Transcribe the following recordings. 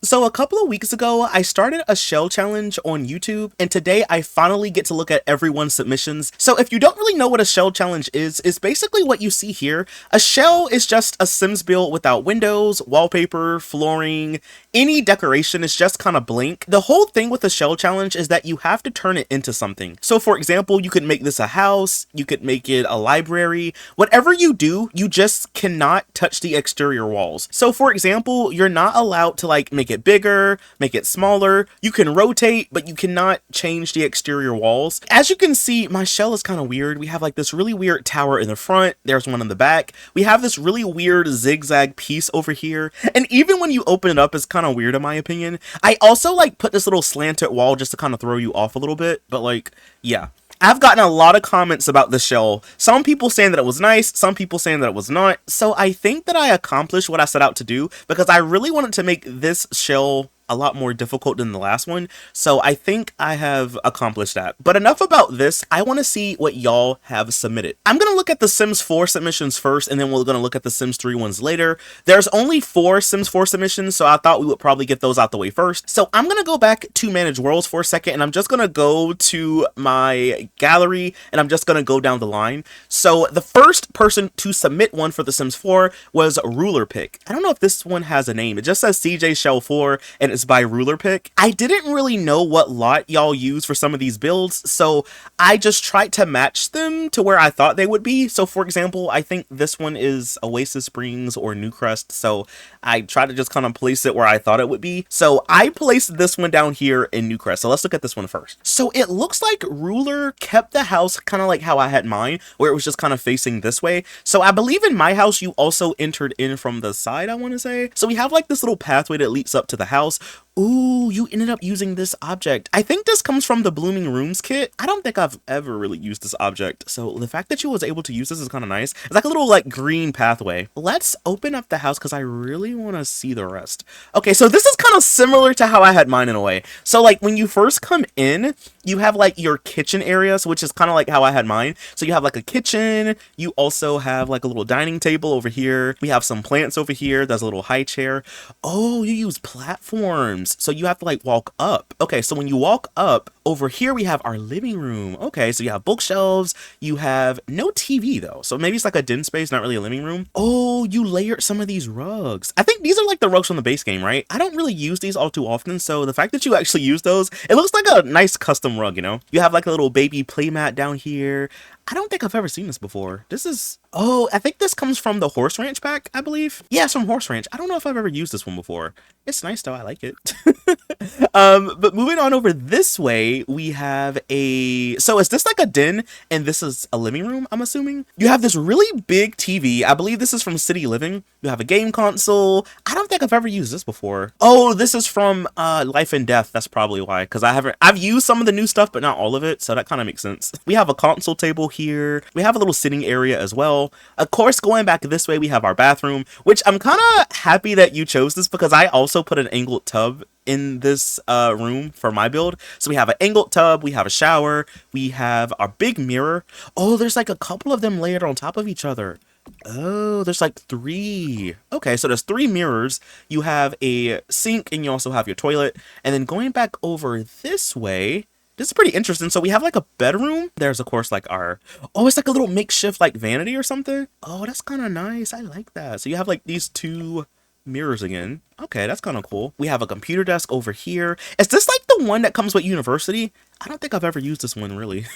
So a couple of weeks ago, I started a shell challenge on YouTube, and today I finally get to look at everyone's submissions. So if you don't really know what a shell challenge is, it's basically what you see here. A shell is just a Sims build without windows, wallpaper, flooring, any decoration. Is just kind of blank. The whole thing with a shell challenge is that you have to turn it into something. So for example, you could make this a house, you could make it a library. Whatever you do, you just cannot touch the exterior walls. So for example, you're not allowed to like make it bigger, make it smaller. You can rotate, but you cannot change the exterior walls. As you can see, my shell is kind of weird. We have like this really weird tower in the front. There's one in the back. We have this really weird zigzag piece over here. And even when you open it up, it's kind of weird in my opinion. I also like put this little slanted wall just to kind of throw you off a little bit. But like, yeah. I've gotten a lot of comments about the shell. Some people saying that it was nice, some people saying that it was not. So I think that I accomplished what I set out to do because I really wanted to make this shell a lot more difficult than the last one. So I think I have accomplished that. But enough about this. I want to see what y'all have submitted. I'm going to look at the Sims 4 submissions first, and then we're going to look at the Sims 3 ones later. There's only 4 Sims 4 submissions, so I thought we would probably get those out the way first. So I'm going to go back to Manage Worlds for a second, and I'm just going to go to my gallery, and I'm just going to go down the line. So the first person to submit one for the Sims 4 was Ruler Pick. I don't know if this one has a name. It just says CJ Shell 4, and it's by Ruler Pick. I didn't really know what lot y'all use for some of these builds, so I just tried to match them to where I thought they would be. So for example, I think this one is Oasis Springs or Newcrest, so I tried to just kind of place it where I thought it would be. So I placed this one down here in Newcrest. So let's look at this one first. So it looks like Ruler kept the house kind of like how I had mine, where it was just kind of facing this way. So I believe in my house, you also entered in from the side, I want to say. So we have like this little pathway that leads up to the house. Ooh, you ended up using this object. I think this comes from the Blooming Rooms kit. I don't think I've ever really used this object. So the fact that you was able to use this is kind of nice. It's like a little like green pathway. Let's open up the house because I really want to see the rest. Okay, so this is kind of similar to how I had mine in a way. So like when you first come in, you have like your kitchen area, so which is kind of like how I had mine. So you have like a kitchen. You also have like a little dining table over here. We have some plants over here. There's a little high chair. Oh, you use platforms. So you have to like walk up. Okay, so when you walk up, over here we have our living room. Okay, so you have bookshelves. You have no TV though. So maybe it's like a den space, not really a living room. Oh, you layered some of these rugs. I think these are like the rugs from the base game, right? I don't really use these all too often. So the fact that you actually use those, it looks like a nice custom rug, you know? You have like a little baby playmat down here. I don't think I've ever seen this before. This is, oh, I think this comes from the Horse Ranch pack, I believe. Yeah, it's from Horse Ranch. I don't know if I've ever used this one before. It's nice though, I like it. But moving on over this way, we have so is this like a den and this is a living room, I'm assuming? You have this really big TV. I believe this is from City Living. You have a game console. I don't think I've ever used this before. Oh, this is from Life and Death. That's probably why, because I've used some of the new stuff, but not all of it. So that kind of makes sense. We have a console table here. We have a little sitting area as well. Of course, going back this way, we have our bathroom, which I'm kind of happy that you chose this because I also put an angled tub in this room for my build. So we have an angled tub, we have a shower, we have our big mirror. Oh, there's like a couple of them layered on top of each other. Oh, there's like 3. Okay, so there's 3 mirrors. You have a sink and you also have your toilet. And then going back over this way, this is pretty interesting. So we have like a bedroom. There's of course like oh, it's like a little makeshift like vanity or something. Oh, that's kind of nice. I like that. So you have like these 2 mirrors again. Okay, that's kind of cool. We have a computer desk over here. Is this like the one that comes with university? I don't think I've ever used this one really.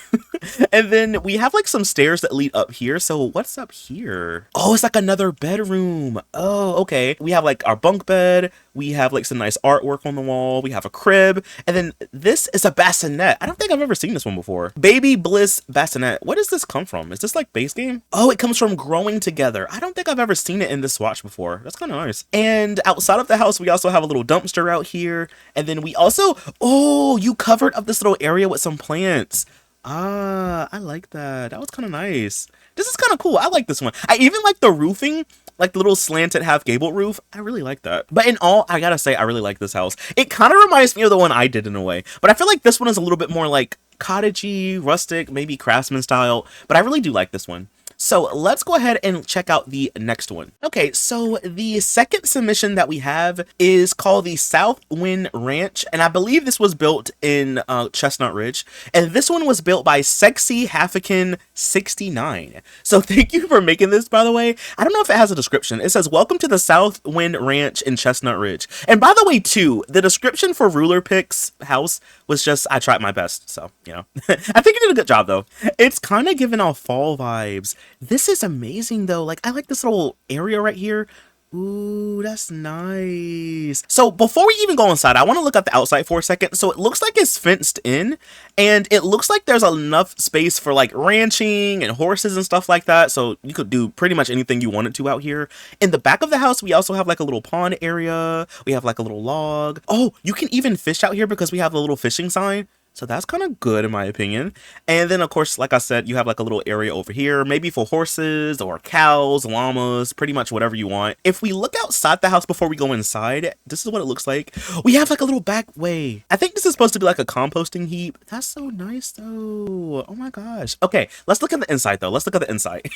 And then we have like some stairs that lead up here. So what's up here? Oh, it's like another bedroom. Oh, okay. We have like our bunk bed. We have like some nice artwork on the wall. We have a crib. And then this is a bassinet. I don't think I've ever seen this one before. Baby Bliss bassinet. Where does this come from? Is this like base game? Oh, it comes from Growing Together. I don't think I've ever seen it in this swatch before. That's kind of nice. And outside of the house, we also have a little dumpster out here. And then we also, oh, you covered up this little area with some plants. Ah, I like that. That was kind of nice. This is kind of cool. I like this one. I even like the roofing, like the little slanted half gable roof. I really like that. But in all, I gotta say, I really like this house. It kind of reminds me of the one I did in a way. But I feel like this one is a little bit more like cottagey, rustic, maybe craftsman style. But I really do like this one. So let's go ahead and check out the next one. Okay, so the second submission that we have is called the Southwind Ranch, and I believe this was built in Chestnut Ridge, and this one was built by Sexy Haffican 69. So thank you for making this, by the way. I don't know if it has a description. It says, welcome to the Southwind Ranch in Chestnut Ridge. And by the way, too, the description for Ruler Pick's house was just, I tried my best. So, you know, I think you did a good job, though. It's kind of giving off fall vibes. This is amazing, though. Like, I like this little area right here. Ooh, that's nice. So before we even go inside, I want to look at the outside for a second. So it looks like it's fenced in, and it looks like there's enough space for like ranching and horses and stuff like that. So you could do pretty much anything you wanted to out here. In the back of the house, we also have like a little pond area. We have like a little log. Oh, you can even fish out here because we have a little fishing sign. So that's kind of good in my opinion. And then of course, like I said, you have like a little area over here, maybe for horses or cows, llamas, pretty much whatever you want. If we look outside the house before we go inside, this is what it looks like. We have like a little back way. I think this is supposed to be like a composting heap. That's so nice though. Oh my gosh. Okay, let's look at the inside though. Let's look at the inside.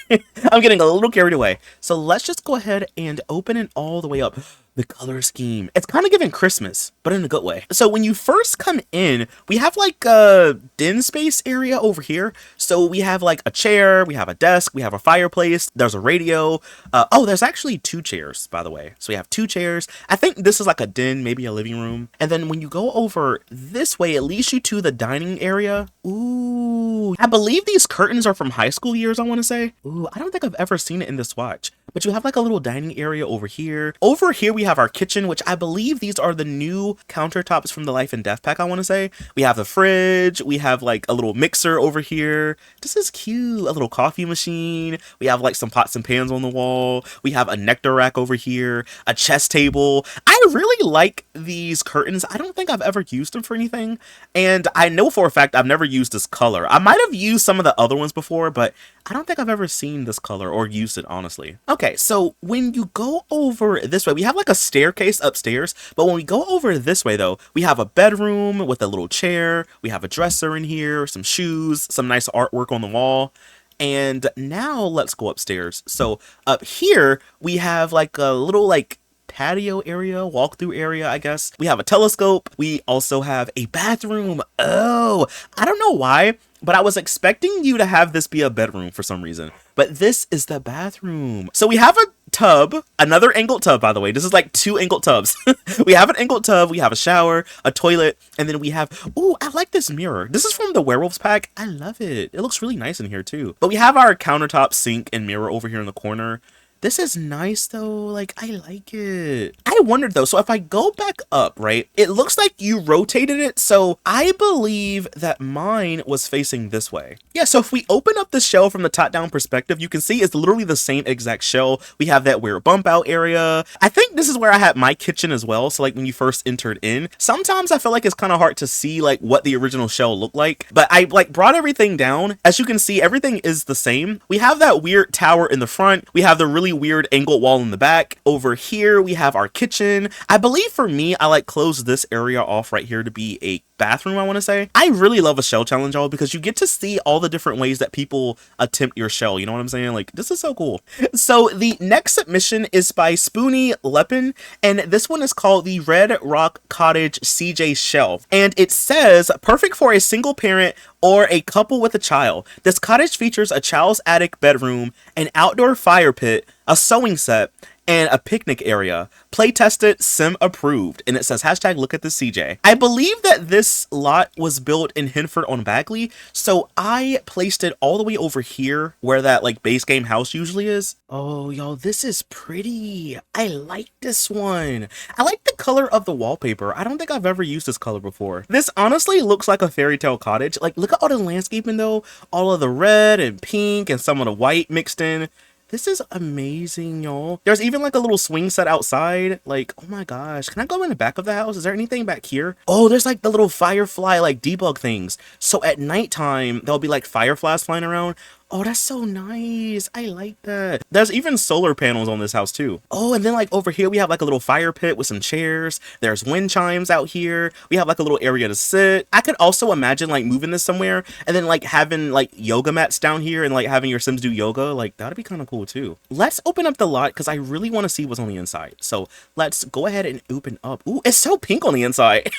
I'm getting a little carried away. So let's just go ahead and open it all the way up. The color scheme. It's kind of giving Christmas, but in a good way. So when you first come in, we have like a den space area over here. So we have like a chair, we have a desk, we have a fireplace, there's a radio. Oh, there's actually 2 chairs, by the way. So we have 2 chairs. I think this is like a den, maybe a living room. And then when you go over this way, it leads you to the dining area. Ooh, I believe these curtains are from high school years, I want to say. Ooh, I don't think I've ever seen it in this watch. But you have like a little dining area over here. Over here, we have our kitchen, which I believe these are the new countertops from the Life and Death pack, I want to say. We have the fridge. We have like a little mixer over here. This is cute. A little coffee machine. We have like some pots and pans on the wall. We have a nectar rack over here. A chess table. I really like these curtains. I don't think I've ever used them for anything. And I know for a fact I've never used this color. I might have used some of the other ones before, but I don't think I've ever seen this color or used it, honestly. Okay, so when you go over this way, we have like a staircase upstairs, but when we go over this way though, we have a bedroom with a little chair, we have a dresser in here, some shoes, some nice artwork on the wall. And now let's go upstairs. So up here, we have like a little like patio area, walkthrough area, I guess. We have a telescope. We also have a bathroom. Oh, I don't know why, but I was expecting you to have this be a bedroom for some reason. But this is the bathroom. So we have a tub, another angled tub, by the way. This is like 2 angled tubs. We have an angled tub, we have a shower, a toilet, and then we have, ooh, I like this mirror. This is from the Werewolves pack. I love it. It looks really nice in here too. But we have our countertop, sink, and mirror over here in the corner. This is nice though, like I like it. I wondered though, so if I go back up, right, it looks like you rotated it, so I believe that mine was facing this way. Yeah, so if we open up the shell from the top down perspective, you can see it's literally the same exact shell. We have that weird bump out area. I think this is where I had my kitchen as well, so like when you first entered in, sometimes I feel like it's kind of hard to see like what the original shell looked like, but I like brought everything down. As you can see, everything is the same. We have that weird tower in the front. We have the really weird angled wall in the back. Over here we have our kitchen. I believe for me, I like closed this area off right here to be a bathroom, I want to say. I really love a shell challenge, y'all, because you get to see all the different ways that people attempt your shell. You know what I'm saying? Like, this is so cool. So the next submission is by Spoony Lepin, and this one is called the Red Rock Cottage CJ Shell. And it says, perfect for a single parent or a couple with a child. This cottage features a child's attic bedroom, an outdoor fire pit, a sewing set, and a picnic area. Play tested, sim approved. And it says hashtag look at the CJ. I believe that this lot was built in Hinford on Bagley, so I placed it all the way over here where that like base game house usually is. Oh, y'all, this is pretty. I like this one. I like the color of the wallpaper. I don't think I've ever used this color before. This honestly looks like a fairy tale cottage. Like, look at all the landscaping though. All of the red and pink and some of the white mixed in. This is amazing, y'all. There's even like a little swing set outside. Like, oh my gosh. Can I go in the back of the house? Is there anything back here? Oh, there's like the little firefly like debug things. So at nighttime, there'll be like fireflies flying around. Oh, that's so nice. I like that. There's even solar panels on this house too. Oh, and then like over here, we have like a little fire pit with some chairs. There's wind chimes out here. We have like a little area to sit. I could also imagine like moving this somewhere and then like having like yoga mats down here and like having your Sims do yoga. Like that'd be kind of cool too. Let's open up the lot because I really want to see what's on the inside. So let's go ahead and open up. Ooh, it's so pink on the inside.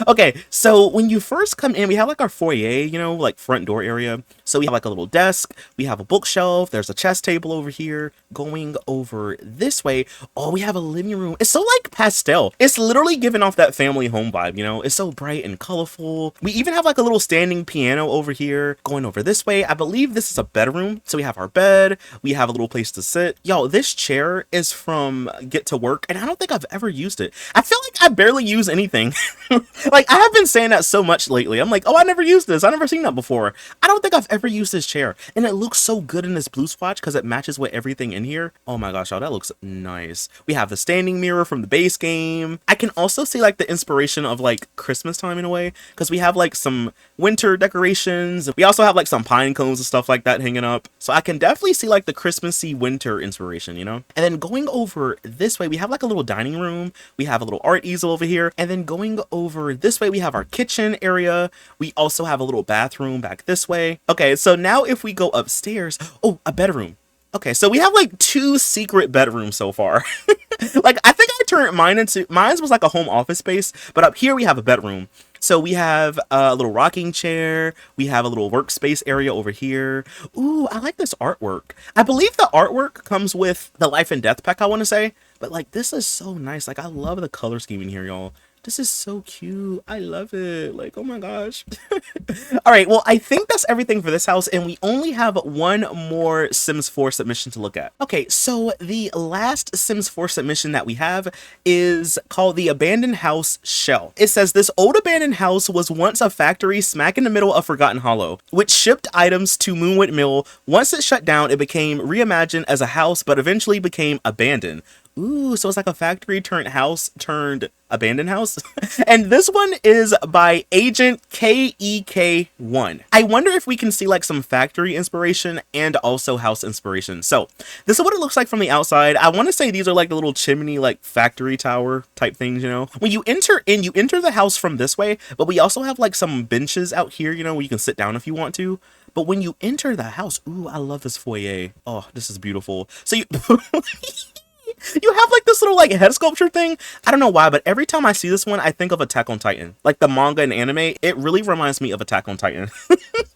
Okay, so when you first come in, we have like our foyer, you know, like front door area. So we have like a little desk, we have a bookshelf, there's a chess table over here. Going over this way, oh, we have a living room. It's so like pastel. It's literally giving off that family home vibe, you know? It's so bright and colorful. We even have like a little standing piano over here. Going over this way, I believe this is a bedroom. So we have our bed, we have a little place to sit. Yo, this chair is from Get to Work, and I don't think I've ever used it. I feel like I barely use anything. Like, I have been saying that so much lately. I'm like, oh, I never used this. I've never seen that before. I don't think I've ever used this chair. And it looks so good in this blue swatch because it matches with everything in here. Oh my gosh, y'all, that looks nice. We have the standing mirror from the base game. I can also see like the inspiration of like Christmas time in a way because we have like some winter decorations. We also have like some pine cones and stuff like that hanging up. So I can definitely see like the Christmassy winter inspiration, you know? And then going over this way, we have like a little dining room. We have a little art easel over here. And then going over this way, we have our kitchen area. We also have a little bathroom back this way. Okay, so now if we go upstairs, oh, a bedroom. Okay, so we have like 2 secret bedrooms so far. Like, I think I turned mine was like a home office space, but up here we have a bedroom. So we have a little rocking chair. We have a little workspace area over here. Ooh, I like this artwork. I believe the artwork comes with the Life and Death pack, I want to say. But like, this is so nice. Like, I love the color scheme in here, y'all. This is so cute. I love it. Like, oh my gosh. All right, well, I think that's everything for this house, and we only have one more Sims 4 submission to look at. Okay, so the last Sims 4 submission that we have is called the Abandoned House Shell. It says, this old abandoned house was once a factory smack in the middle of Forgotten Hollow, which shipped items to Moonwood Mill. Once it shut down, it became reimagined as a house, but eventually became abandoned. Ooh, so it's like a factory turned house turned abandoned house. And this one is by Agent KEK1. I wonder if we can see like some factory inspiration and also house inspiration. So this is what it looks like from the outside. I want to say these are like the little chimney, like factory tower type things, you know. When you enter in, you enter the house from this way, but we also have like some benches out here, you know, where you can sit down if you want to. But when you enter the house, ooh, I love this foyer. Oh, this is beautiful. So you... You have like this little like head sculpture thing. I don't know why, but every time I see this one, I think of Attack on Titan. Like the manga and anime, it really reminds me of Attack on Titan.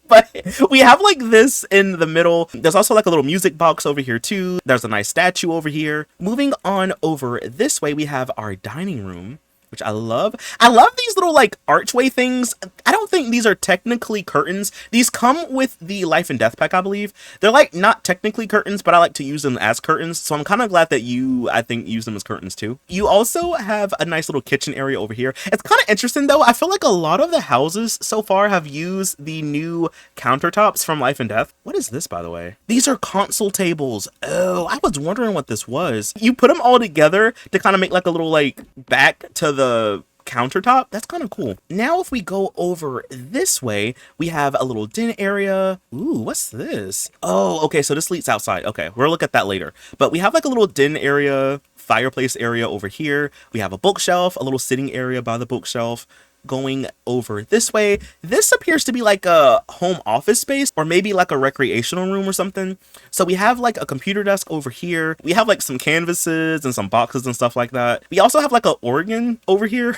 But we have like this in the middle. There's also like a little music box over here too. There's a nice statue over here. Moving on over this way, we have our dining room, which I love. I love these little like archway things. I don't think these are technically curtains. These come with the Life and Death pack, I believe. They're like not technically curtains, but I like to use them as curtains. So I'm kind of glad that you, I think, use them as curtains too. You also have a nice little kitchen area over here. It's kind of interesting though. I feel like a lot of the houses so far have used the new countertops from Life and Death. What is this, by the way? These are console tables. Oh, I was wondering what this was. You put them all together to kind of make like a little like back to the countertop. That's kind of cool. Now if we go over this way, we have a little den area. Ooh, what's this? Oh, okay, so this leads outside. Okay, we'll look at that later. But we have like a little den area, fireplace area over here. We have a bookshelf, a little sitting area by the bookshelf. Going over this way, this appears to be like a home office space or maybe like a recreational room or something. So we have like a computer desk over here. We have like some canvases and some boxes and stuff like that. We also have like an organ over here.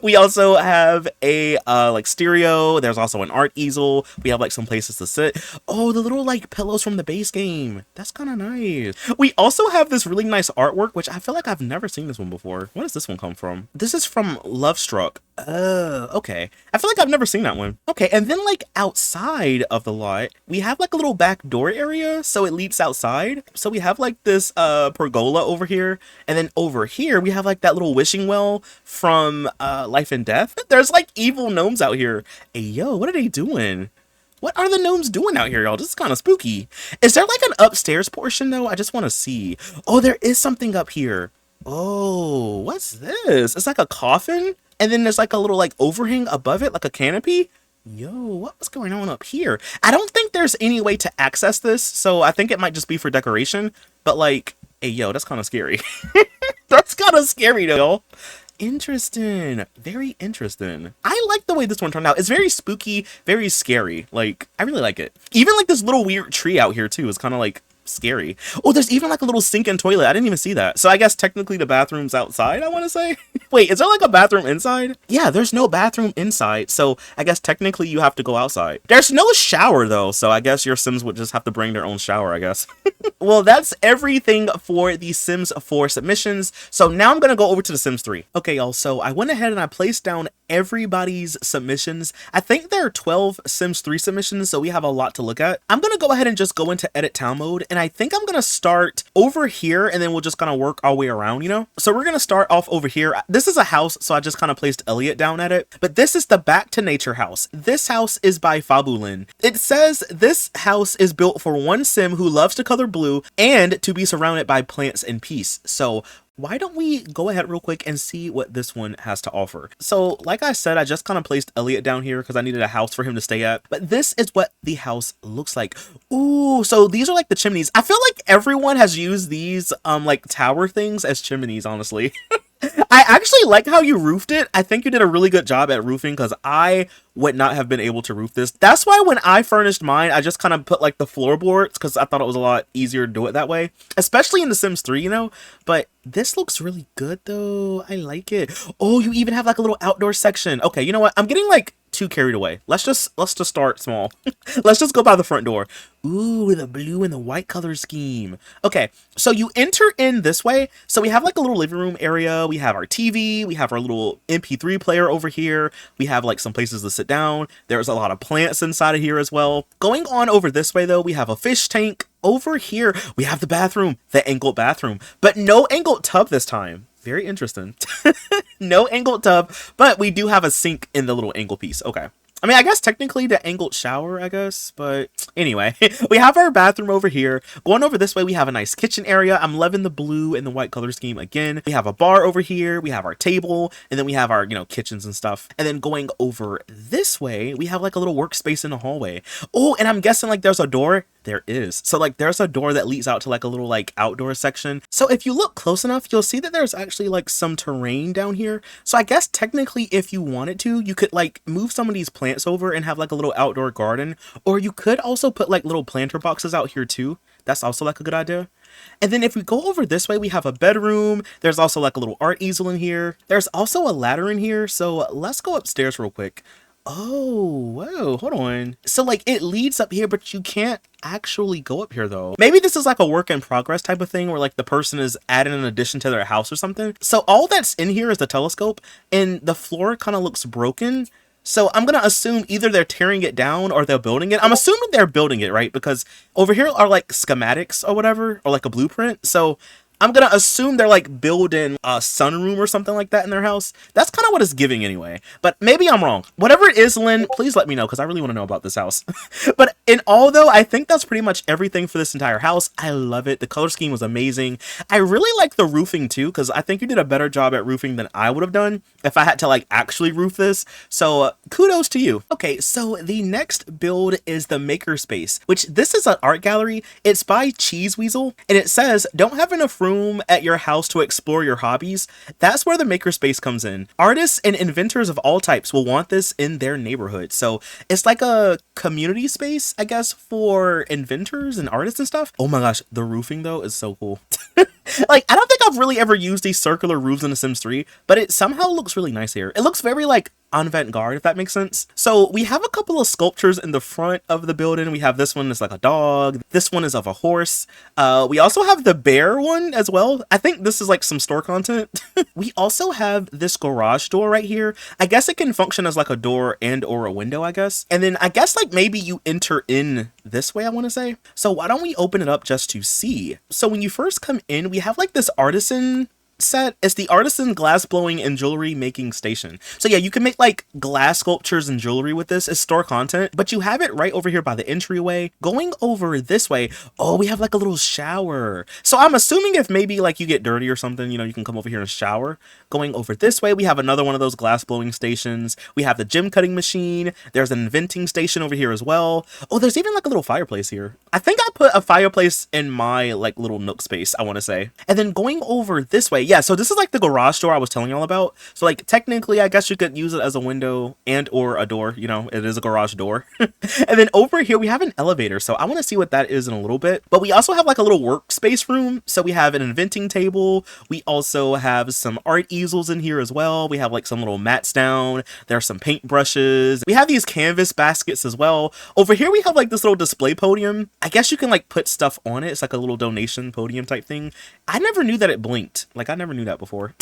We also have a like stereo. There's also an art easel. We have like some places to sit. Oh, the little like pillows from the base game. That's kind of nice. We also have this really nice artwork, which I feel like I've never seen this one before. Where does this one come from? This is from Love Struck. Okay. I feel like I've never seen that one. Okay, and then like outside of the lot, we have like a little back door area, so it leads outside. So we have like this pergola over here, and then over here we have like that little wishing well from Life and Death. There's like evil gnomes out here. Hey, yo, what are they doing? What are the gnomes doing out here, y'all? This is kind of spooky. Is there like an upstairs portion though? I just want to see. Oh, there is something up here. Oh, what's this? It's like a coffin. And then there's like a little like overhang above it, like a canopy. Yo, what was going on up here? I don't think there's any way to access this, so I think it might just be for decoration. But like, hey, yo, that's kind of scary. That's kind of scary, though. Interesting. Very interesting. I like the way this one turned out. It's very spooky, very scary. Like, I really like it. Even like this little weird tree out here too is kind of like scary. Oh, there's even like a little sink and toilet. I didn't even see that. So I guess technically the bathroom's outside, I want to say. Wait, is there like a bathroom inside? Yeah, there's no bathroom inside. So I guess technically you have to go outside. There's no shower though. So I guess your Sims would just have to bring their own shower, I guess. Well, that's everything for the Sims 4 submissions. So now I'm going to go over to the Sims 3. Okay, y'all. So I went ahead and I placed down everybody's submissions. I think there are 12 Sims 3 submissions, so we have a lot to look at. I'm going to go ahead and just go into edit town mode, and I think I'm going to start over here, and then we'll just kind of work our way around, you know? So we're going to start off over here. This is a house, so I just kind of placed Elliot down at it, but this is the Back to Nature house. This house is by Fabulin. It says this house is built for one Sim who loves to color blue and to be surrounded by plants and peace. So why don't we go ahead real quick and see what this one has to offer? So like I said, I just kind of placed Elliot down here because I needed a house for him to stay at. But this is what the house looks like. Ooh, so these are like the chimneys. I feel like everyone has used these like tower things as chimneys, honestly. I actually like how you roofed it. I think you did a really good job at roofing because I would not have been able to roof this. That's why when I furnished mine, I just kind of put like the floorboards because I thought it was a lot easier to do it that way, especially in The Sims 3, you know? But this looks really good though. I like it. Oh, you even have like a little outdoor section. Okay, you know what? I'm getting like too carried away. Let's just start small. Let's just go by the front door. Ooh, the blue and the white color scheme. Okay, so you enter in this way. So we have like a little living room area. We have our TV. We have our little MP3 player over here. We have like some places to sit down. There's a lot of plants inside of here as well. Going on over this way though, we have a fish tank. Over here, we have the bathroom, the angled bathroom, but no angled tub this time. Very interesting. No angled tub, but we do have a sink in the little angle piece. Okay. I mean, I guess technically the angled shower, I guess, but anyway, we have our bathroom over here. Going over this way, we have a nice kitchen area. I'm loving the blue and the white color scheme again. We have a bar over here. We have our table, and then we have our, kitchens and stuff. And then going over this way, we have like a little workspace in the hallway. Oh, and I'm guessing like there's a door. There is. So like there's a door that leads out to like a little like outdoor section. So if you look close enough, you'll see that there's actually like some terrain down here. So I guess technically if you wanted to, you could like move some of these plants over and have like a little outdoor garden, or you could also put like little planter boxes out here too. That's also like a good idea. And then if we go over this way, we have a bedroom. There's also like a little art easel in here. There's also a ladder in here. So let's go upstairs real quick. Oh, whoa, hold on. So like it leads up here, but you can't actually go up here though. Maybe this is like a work in progress type of thing where like the person is adding an addition to their house or something. So all that's in here is the telescope, and the floor kind of looks broken. So I'm going to assume either they're tearing it down or they're building it. I'm assuming they're building it, right? Because over here are like schematics or whatever, or like a blueprint. So I'm going to assume they're like building a sunroom or something like that in their house. That's kind of what it's giving anyway. But maybe I'm wrong. Whatever it is, Lynn, please let me know because I really want to know about this house. But in all though, I think that's pretty much everything for this entire house. I love it. The color scheme was amazing. I really like the roofing too because I think you did a better job at roofing than I would have done if I had to like actually roof this. So kudos to you. Okay, so the next build is the Makerspace, which this is an art gallery. It's by Cheese Weasel, and it says, don't have enough room at your house to explore your hobbies? That's where the Makerspace comes in. Artists and inventors of all types will want this in their neighborhood. So it's like a community space, I guess, for inventors and artists and stuff. Oh my gosh, the roofing though is so cool. Like, I don't think I've really ever used these circular roofs in The Sims 3, but it somehow looks really nice here. It looks very like avant-garde, if that makes sense. So we have a couple of sculptures in the front of the building. We have this one that's like a dog. This one is of a horse. We also have the bear one as well. I think this is like some store content. We also have this garage door right here. I guess it can function as like a door and or a window, I guess. And then I guess like maybe you enter in this way, I want to say. So why don't we open it up just to see? So when you first come in, we have like this artisan set is the artisan glass blowing and jewelry making station. So yeah, you can make like glass sculptures and jewelry with this. It's store content, but you have it right over here by the entryway. Going over this way, oh, we have like a little shower. So I'm assuming if maybe like you get dirty or something, you know, you can come over here and shower. Going over this way, we have another one of those glass blowing stations. We have the gem cutting machine. There's an inventing station over here as well. Oh, there's even like a little fireplace here. I think I put a fireplace in my like little nook space, I want to say. And then going over this way, yeah, so this is like the garage door I was telling y'all about. So like technically, I guess you could use it as a window and or a door, you know, it is a garage door. And then over here, we have an elevator. So I want to see what that is in a little bit. But we also have like a little workspace room. So we have an inventing table. We also have some art easels in here as well. We have like some little mats down. There are some paint brushes. We have these canvas baskets as well. Over here, we have like this little display podium. I guess you can like put stuff on it. It's like a little donation podium type thing. I never knew that it blinked. Like I never knew that before.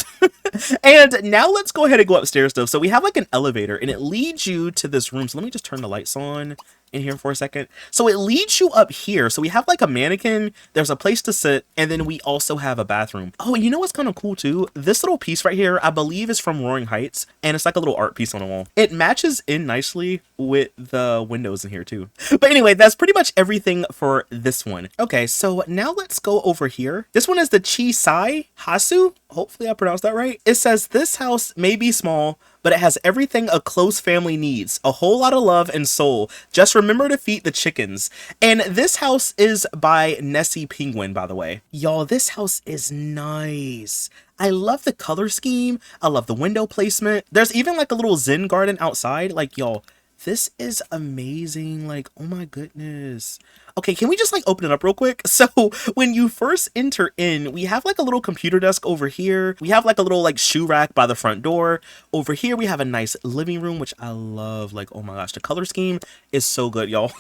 And now let's go ahead and go upstairs though. So we have like an elevator and it leads you to this room. So let me just turn the lights on in here for a second. So it leads you up here. So we have like a mannequin, there's a place to sit, and then we also have a bathroom. Oh, and you know what's kind of cool too? This little piece right here, I believe is from Roaring Heights, and it's like a little art piece on the wall. It matches in nicely with the windows in here too. But anyway, that's pretty much everything for this one. Okay, so now let's go over here. This one is the Chisai Hasu. Hopefully I pronounced that right. It says this house may be small, but it has everything a close family needs. A whole lot of love and soul. Just remember to feed the chickens. And this house is by Nessie Penguin, by the way. Y'all, this house is nice. I love the color scheme. I love the window placement. There's even like a little Zen garden outside. Like, y'all, this is amazing. Like, oh my goodness. Okay, can we just like open it up real quick? So when you first enter in, we have like a little computer desk over here. We have like a little like shoe rack by the front door. Over here, we have a nice living room, which I love. Like, oh my gosh, the color scheme is so good, y'all.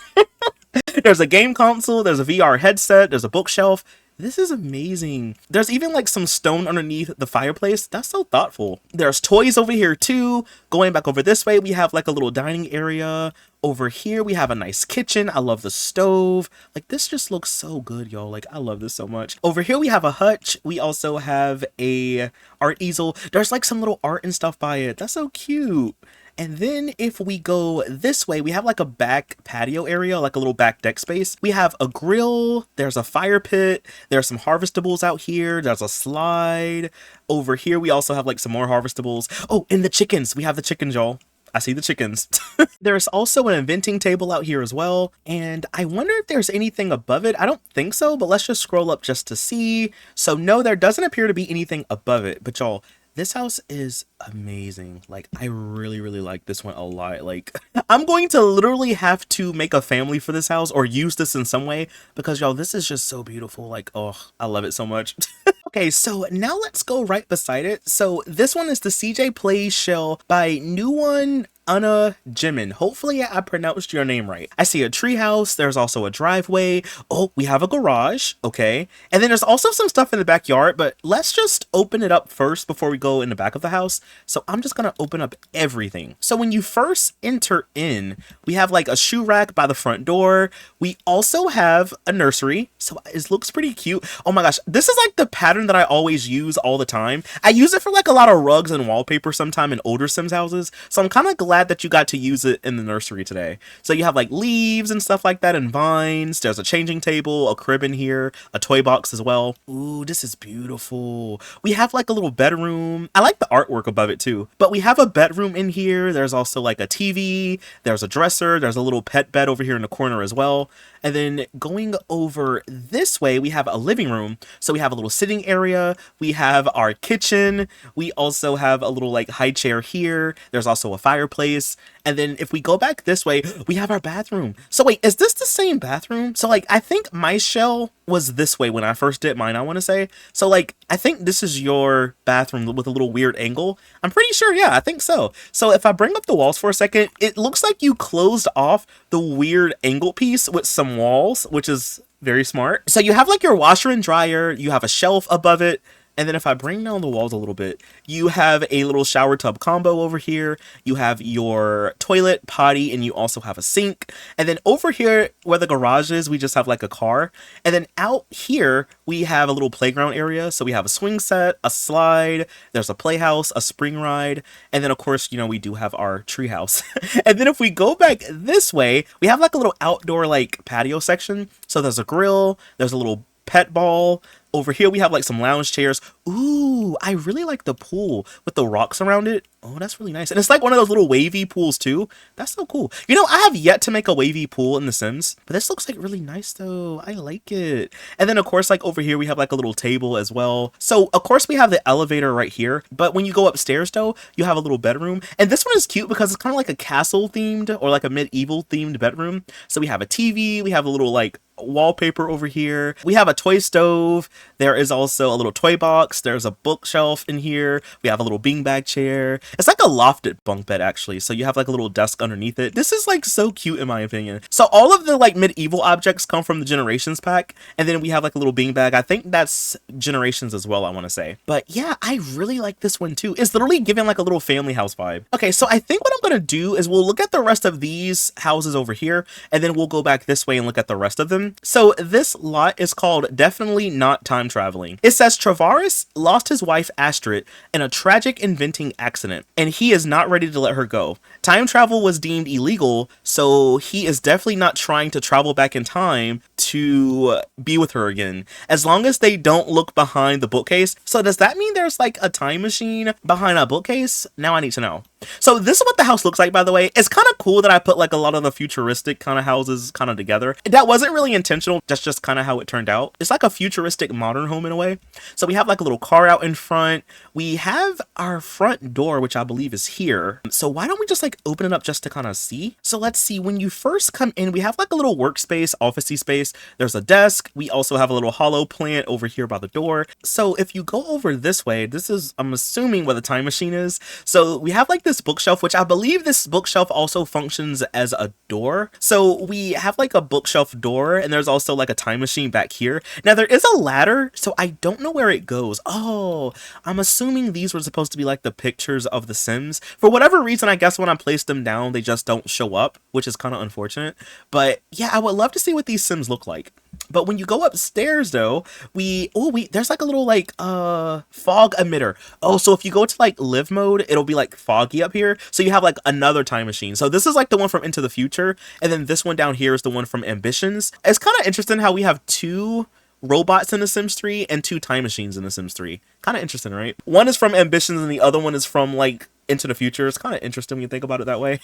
There's a game console, there's a VR headset, there's a bookshelf. This is amazing. There's even like some stone underneath the fireplace. That's so thoughtful. There's toys over here too. Going back over this way, we have like a little dining area. Over here, we have a nice kitchen. I love the stove. Like, this just looks so good, y'all. Like, I love this so much. Over here, we have a hutch. We also have a art easel. There's like some little art and stuff by it. That's so cute. And then if we go this way, we have like a back patio area, like a little back deck space. We have a grill, there's a fire pit, there's some harvestables out here, there's a slide. Over here, we also have like some more harvestables. Oh, and the chickens, we have the chickens, y'all. I see the chickens. There's also an inventing table out here as well. And I wonder if there's anything above it. I don't think so, but let's just scroll up just to see. So no, there doesn't appear to be anything above it, but y'all, this house is amazing. Like, I really, really like this one a lot. Like, I'm going to literally have to make a family for this house or use this in some way because, y'all, this is just so beautiful. Like, oh, I love it so much. Okay, so now let's go right beside it. So this one is the CJ Plays shell by New One Anna Jimin. Hopefully I pronounced your name right. I see a treehouse. There's also a driveway. Oh, we have a garage. Okay. And then there's also some stuff in the backyard, but let's just open it up first before we go in the back of the house. So I'm just going to open up everything. So when you first enter in, we have like a shoe rack by the front door. We also have a nursery. So it looks pretty cute. Oh my gosh. This is like the pattern that I always use all the time. I use it for like a lot of rugs and wallpaper sometime in older Sims houses. So I'm kind of glad that you got to use it in the nursery today. So you have like leaves and stuff like that and vines. There's a changing table, a crib in here, a toy box as well. Ooh, this is beautiful. We have like a little bedroom. I like the artwork above it too. But we have a bedroom in here. There's also like a TV. There's a dresser. There's a little pet bed over here in the corner as well. And then going over this way, we have a living room. So we have a little sitting area. We have our kitchen. We also have a little like high chair here. There's also a fireplace. And then if we go back this way, we have our bathroom. So wait, is this the same bathroom? So like, I think my shell was this way when I first did mine, I want to say. So like, I think this is your bathroom with a little weird angle. I'm pretty sure, yeah, I think so. So if I bring up the walls for a second, it looks like you closed off the weird angle piece with some walls, which is very smart. So you have like your washer and dryer, you have a shelf above it, And then if I bring down the walls a little bit, you have a little shower tub combo over here. You have your toilet, potty, and you also have a sink. And then over here where the garage is, we just have like a car. And then out here, we have a little playground area. So we have a swing set, a slide, there's a playhouse, a spring ride. And then of course, you know, we do have our treehouse. And then if we go back this way, we have like a little outdoor like patio section. So there's a grill, there's a little pet ball. Over here we have like some lounge chairs. Ooh, I really like the pool with the rocks around it. Oh, that's really nice. And it's like one of those little wavy pools too. That's so cool. You know, I have yet to make a wavy pool in The Sims, but this looks like really nice though. I like it. And then of course, like over here, we have like a little table as well. So of course we have the elevator right here, but when you go upstairs though, you have a little bedroom. And this one is cute because it's kind of like a castle themed or like a medieval themed bedroom. So we have a TV, we have a little like wallpaper over here. We have a toy stove. There is also a little toy box. There's a bookshelf in here. We have a little beanbag chair. It's like a lofted bunk bed actually. So you have like a little desk underneath it. This is like so cute in my opinion. So all of the like medieval objects come from the Generations pack. And then we have like a little beanbag. I think that's Generations as well, I want to say. But yeah, I really like this one too. It's literally giving like a little family house vibe. Okay, so I think what I'm going to do is we'll look at the rest of these houses over here. And then we'll go back this way and look at the rest of them. So this lot is called Definitely Not Time Traveling. It says Travaris lost his wife Astrid in a tragic inventing accident, and he is not ready to let her go. Time travel was deemed illegal, so he is definitely not trying to travel back in time to be with her again, as long as they don't look behind the bookcase. So does that mean there's like a time machine behind a bookcase? Now I need to know. So this is what the house looks like, by the way. It's kind of cool that I put like a lot of the futuristic kind of houses kind of together. That wasn't really intentional. That's just kind of how it turned out. It's like a futuristic modern home in a way. So we have like a little car out in front. We have our front door, which I believe is here. So why don't we just like open it up just to kind of see? So let's see. When you first come in, we have like a little workspace, officey space. There's a desk. We also have a little hollow plant over here by the door. So if you go over this way, this is, I'm assuming, where the time machine is. So we have like this bookshelf, which I believe this bookshelf also functions as a door. So we have like a bookshelf door, and there's also like a time machine back here. Now there is a ladder, so I don't know where it goes. Oh, I'm assuming these were supposed to be like the pictures of the Sims. For whatever reason, I guess when I place them down, they just don't show up, which is kind of unfortunate. But yeah, I would love to see what these Sims look like. But when you go upstairs though, there's like a little like fog emitter. Oh, so if you go to like live mode, it'll be like foggy up here. So you have like another time machine. So this is like the one from Into the Future, and then this one down here is the one from Ambitions. It's kind of interesting how we have two robots in The Sims 3 and two time machines in The Sims 3. Kind of interesting, right? One is from Ambitions and the other one is from like Into the Future. It's kind of interesting when you think about it that way.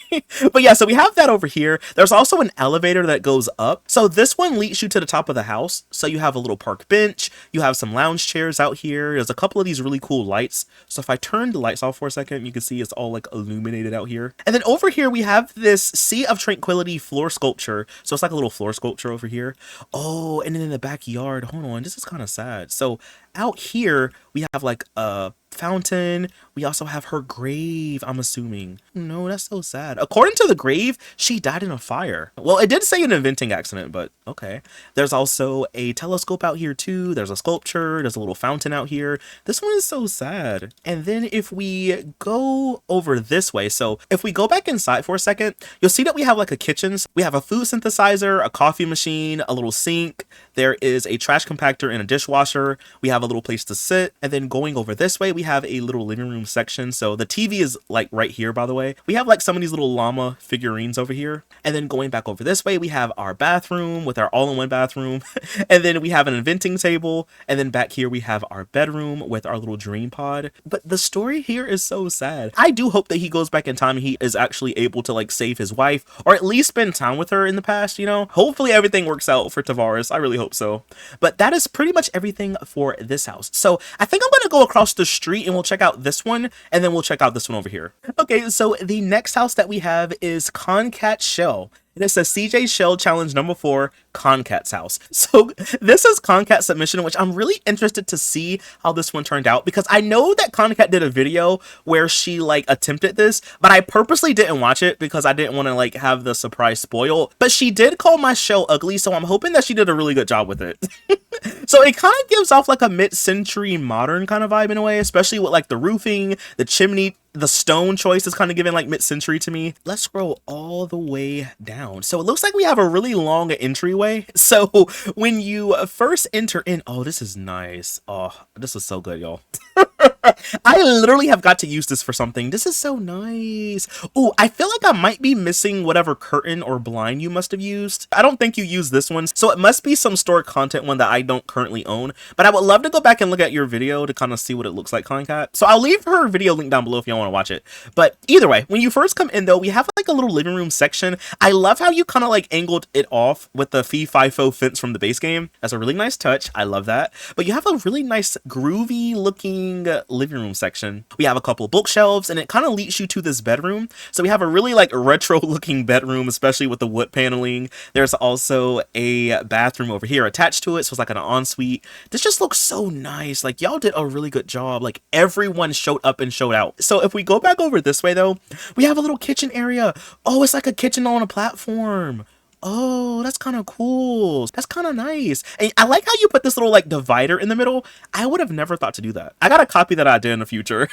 But yeah, so we have that over here. There's also an elevator that goes up. So this one leads you to the top of the house. So you have a little park bench. You have some lounge chairs out here. There's a couple of these really cool lights. So if I turn the lights off for a second, you can see it's all like illuminated out here. And then over here, we have this Sea of Tranquility floor sculpture. So it's like a little floor sculpture over here. Oh, and then in the backyard, hold on, this is kind of sad. So out here, we have like a fountain. We also have her grave, I'm assuming. No, that's so sad. According to the grave, she died in a fire. Well, it did say an inventing accident, but okay. There's also a telescope out here too. There's a sculpture. There's a little fountain out here. This one is so sad. And then if we go over this way, so if we go back inside for a second, you'll see that we have like a kitchen. We have a food synthesizer, a coffee machine, a little sink. There is a trash compactor and a dishwasher. We have a little place to sit. And then going over this way, we have a little living room section. So the TV is like right here, by the way. We have like some of these little llama figurines over here. And then going back over this way, we have our bathroom with our all-in-one bathroom. And then we have an inventing table. And then back here, we have our bedroom with our little dream pod. But the story here is so sad. I do hope that he goes back in time and he is actually able to like save his wife or at least spend time with her in the past, you know? Hopefully everything works out for Tavares. I really hope so. But that is pretty much everything for this house. So I think I'm going to go across the street and we'll check out this one, and then we'll check out this one over here. Okay, so the next house that we have is Concat Shell. And it says CJ Shell Challenge number 4, Concat's house. So this is Concat's submission, which I'm really interested to see how this one turned out, because I know that Concat did a video where she like attempted this, but I purposely didn't watch it because I didn't want to like have the surprise spoiled. But she did call my shell ugly, so I'm hoping that she did a really good job with it. So it kind of gives off like a mid-century modern kind of vibe in a way, especially with like the roofing, the chimney, the stone choice is kind of giving like mid-century to me. Let's scroll all the way down. So it looks like we have a really long entryway. So when you first enter in, oh, this is nice. Oh, this is so good, y'all. I literally have got to use this for something. This is so nice. Oh, I feel like I might be missing whatever curtain or blind you must have used. I don't think you used this one, so it must be some stored content one that I don't currently own. But I would love to go back and look at your video to kind of see what it looks like, Concat. So I'll leave her video link down below if you want to watch it. But either way, when you first come in though, we have like a little living room section. I love how you kind of like angled it off with the fee fi fo fence from the base game. That's a really nice touch. I love that. But you have a really nice groovy looking living room section. We have a couple of bookshelves and it kind of leads you to this bedroom. So we have a really like retro looking bedroom, especially with the wood paneling. There's also a bathroom over here attached to it, so it's like an ensuite. This just looks so nice. Like y'all did a really good job. Like everyone showed up and showed out. So if we go back over this way though, we have a little kitchen area. Oh, it's like a kitchen on a platform. Oh, that's kind of cool. That's kind of nice. And I like how you put this little like divider in the middle. I would have never thought to do that. I got a copy that I did in the future.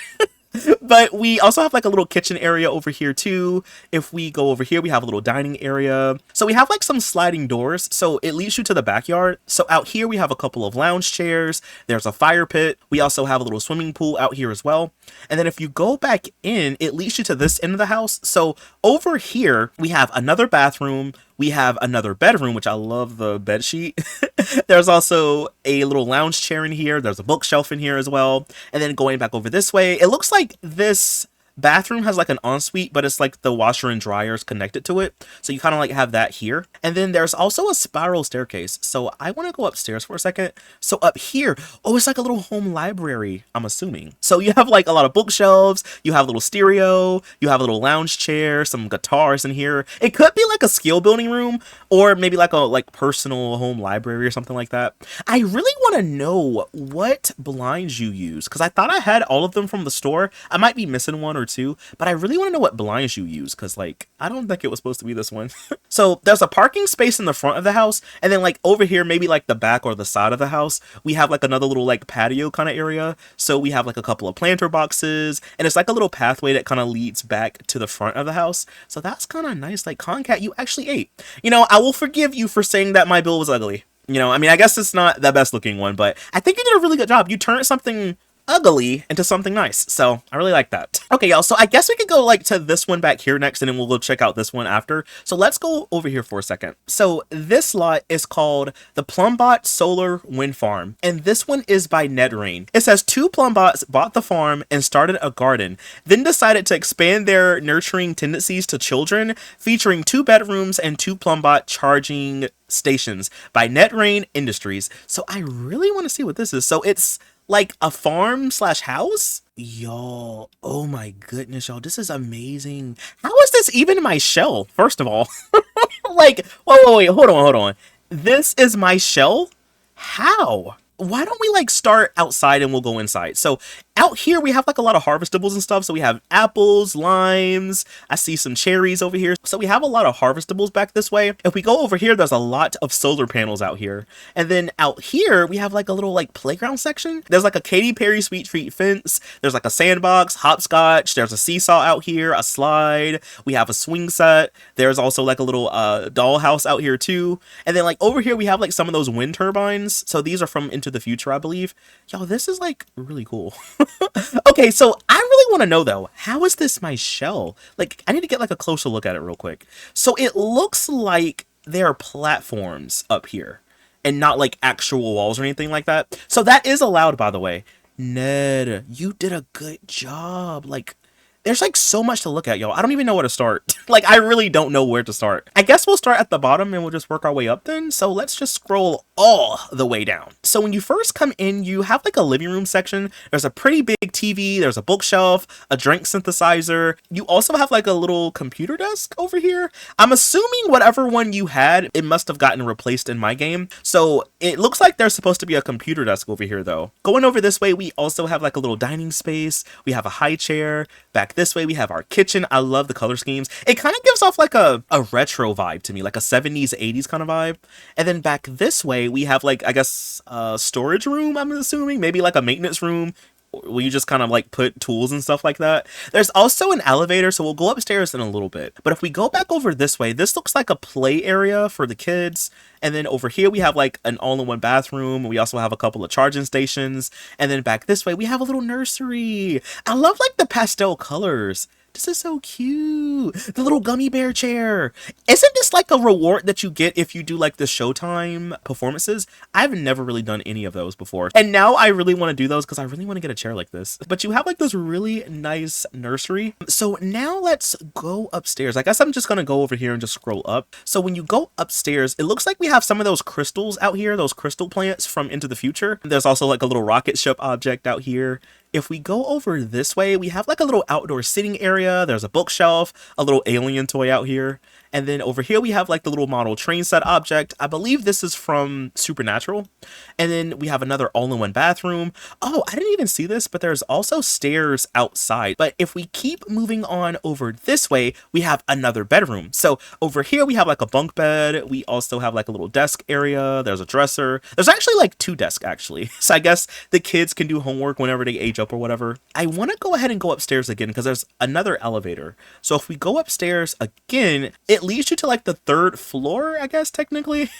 But we also have like a little kitchen area over here too. If we go over here, we have a little dining area. So we have like some sliding doors, so it leads you to the backyard. So out here we have a couple of lounge chairs. There's a fire pit. We also have a little swimming pool out here as well. And then if you go back in, it leads you to this end of the house. So over here we have another bathroom. We have another bedroom, which I love the bed sheet. There's also a little lounge chair in here. There's a bookshelf in here as well. And then going back over this way, it looks like this bathroom has like an ensuite, but it's like the washer and dryer is connected to it. So you kind of like have that here. And then there's also a spiral staircase. So I want to go upstairs for a second. So up here, oh, it's like a little home library, I'm assuming. So you have like a lot of bookshelves, you have a little stereo, you have a little lounge chair, some guitars in here. It could be like a skill building room or maybe like a personal home library or something like that. I really want to know what blinds you use because I thought I had all of them from the store. I might be missing one or two, but I really want to know what blinds you use because like I don't think it was supposed to be this one. So there's a parking space in the front of the house, and then like over here maybe like the back or the side of the house we have like another little like patio kind of area. So we have like a couple of planter boxes, and it's like a little pathway that kind of leads back to the front of the house. So that's kind of nice. Like Concat, you actually ate. You know, I will forgive you for saying that my bill was ugly. You know, I mean, I guess it's not the best looking one, but I think you did a really good job. You turned something ugly into something nice, so I really like that. Okay, y'all, so I guess we could go like to this one back here next, and then we'll go check out this one after. So let's go over here for a second. So this lot is called the Plumbot Solar Wind Farm, and this one is by NetRain. It says 2 Plumbots bought the farm and started a garden, then decided to expand their nurturing tendencies to children, featuring 2 bedrooms and 2 Plumbot charging stations by NetRain Industries. So I really want to see what this is. So it's like a farm slash house. Y'all, oh my goodness, y'all, this is amazing. How is this even my shell, first of all? Like, wait, hold on. This is my shell? How? Why don't we like start outside and we'll go inside? So out here we have like a lot of harvestables and stuff. So we have apples, limes, I see some cherries over here. So we have a lot of harvestables back this way. If we go over here, there's a lot of solar panels out here. And then out here we have like a little like playground section. There's like a Katy Perry sweet treat fence. There's like a sandbox, hopscotch. There's a seesaw out here, a slide. We have a swing set. There's also like a little dollhouse out here too. And then like over here we have like some of those wind turbines. So these are from Into the Future, I believe. Y'all, this is like really cool. Okay, so I really want to know though, how is this my shell? Like, I need to get like a closer look at it real quick. So it looks like there are platforms up here and not like actual walls or anything like that. So that is allowed, by the way. Ned, you did a good job. Like, there's like so much to look at, y'all. I don't even know where to start. Like, I really don't know where to start. I guess we'll start at the bottom and we'll just work our way up then. So let's just scroll all the way down. So when you first come in, you have like a living room section. There's a pretty big TV. There's a bookshelf, a drink synthesizer. You also have like a little computer desk over here. I'm assuming whatever one you had, it must have gotten replaced in my game. So it looks like there's supposed to be a computer desk over here though. Going over this way, we also have like a little dining space. We have a high chair. Back back this way, we have our kitchen. I love the color schemes. It kind of gives off like a retro vibe to me, like a 70s, 80s kind of vibe. And then back this way, we have like, I guess, a storage room, I'm assuming. Maybe like a maintenance room where you just kind of like put tools and stuff like that. There's also an elevator, so we'll go upstairs in a little bit. But if we go back over this way, this looks like a play area for the kids. And then over here, we have like an all-in-one bathroom. We also have a couple of charging stations. And then back this way, we have a little nursery. I love like the pastel colors. This is so cute. The little gummy bear chair. Isn't this like a reward that you get if you do like the Showtime performances? I've never really done any of those before. And now I really want to do those because I really want to get a chair like this. But you have like this really nice nursery. So now let's go upstairs. I guess I'm just going to go over here and just scroll up. So when you go upstairs, it looks like we have some of those crystals out here, those crystal plants from Into the Future. There's also like a little rocket ship object out here. If we go over this way, we have like a little outdoor sitting area. There's a bookshelf, a little alien toy out here. And then over here, we have like the little model train set object. I believe this is from Supernatural. And then we have another all-in-one bathroom. Oh, I didn't even see this, but there's also stairs outside. But if we keep moving on over this way, we have another bedroom. So over here, we have like a bunk bed. We also have like a little desk area. There's a dresser. There's actually like 2 desks actually. So I guess the kids can do homework whenever they age up or whatever. I want to go ahead and go upstairs again because there's another elevator. So if we go upstairs again, it leads you to like the 3rd floor, I guess technically.